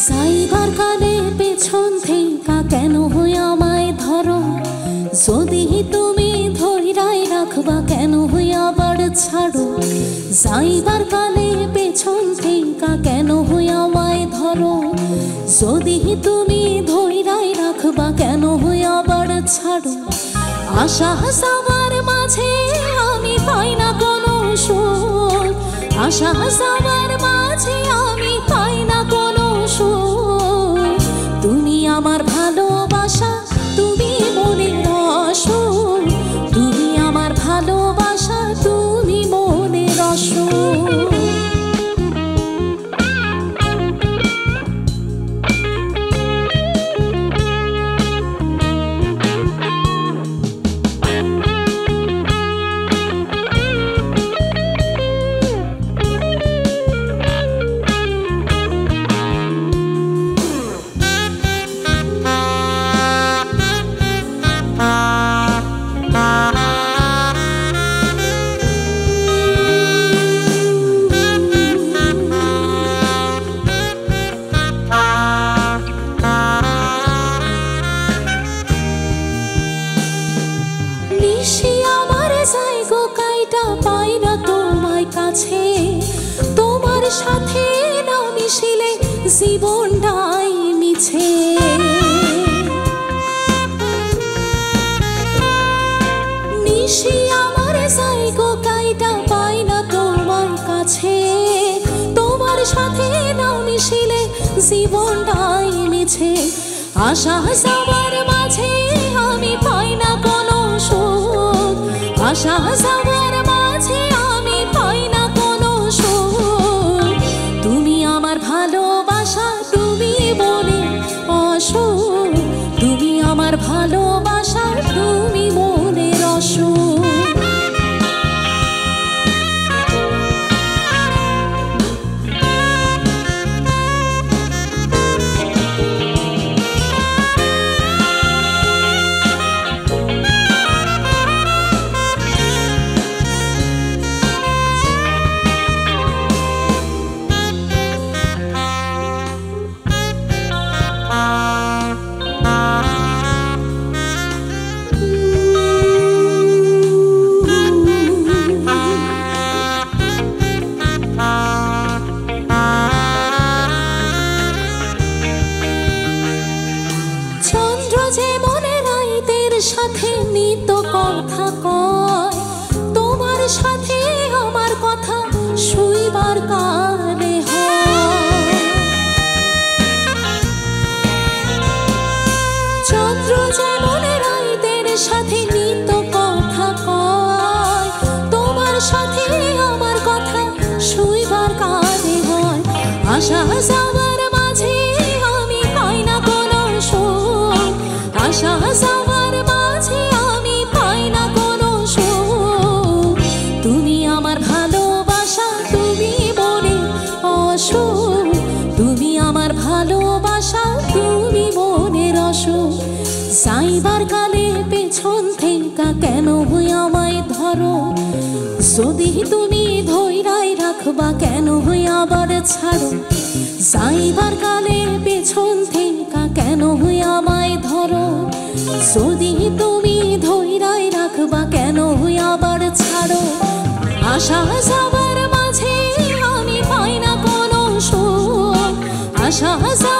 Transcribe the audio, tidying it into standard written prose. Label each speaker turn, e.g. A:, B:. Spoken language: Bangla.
A: যাইবার কালে পেছন থেকে কেন হই আমায় ধরো, যদি তুমি ধৈরাই রাখবা কেন হই আবার ছাড়ো। যাইবার কালে পেছন থেকে কেন হই আমায় ধরো, যদি তুমি ধৈরাই রাখবা কেন হই আবার ছাড়ো। আশা হাসাবার মাঝে আমি পাই না কোনো সুখ, আশা হাসাবার মাঝে আমি পাই না কোনো সুখ। তুমি আমার ভালোবাসা, তুমি মনের রসুন, তুমি আমার ভালোবাসা, তুমি মনের রসুন। তোমার সাথে না মিশিলে জীবনটাই মিছে, নিশি আমার জায়গো কাইটা পাই না তোমার কাছে। তোমার সাথে না মিশিলে জীবনটাই মিছে। আশা হাসাবার মাঝে আমি পাই না কোনো সুখ, আশা হাসাবার মাঝে আমি পাই না কোনো সুখ। তুমি আমার ভালোবাসা, তুমি বলে অসুখ, তুমি আমার ভালোবাসা, তুমি মনে রসুখ। সাথে নিত কথা কয়, তোমার সাথে আমার কথা শুইবার কালে হয়। চন্দ্র যেমন রাইতের সাথে নিত কথা কয়, তোমার সাথে আমার কথা শুইবার কালে হয়। আশা হাসাবার মাঝে আমি পাই না কোনো সুখ, আশা হাসাবার মাঝে আমি পাই না কোনো সুখ। তুমি আমার ভালোবাসা, তুমি মনে অসুখ, তুমি আমার ভালোবাসা, তুমি মনে রসুখ। যাইবার কালে পেছন থেকে কেন হই আমায় ধরো, যদি তুমি ধৈরাই রাখবা কেন হই আবার ছাড়ো। যাইবার কালে পেছন থেকে কেন হই আমায় ধরো, যদি তুমি ধৈরাই রাখবা কেন হই আবার ছাড়ো। আশা হাসাবার মাঝে আমি পাই না কোনো সুখ, আশা হাসা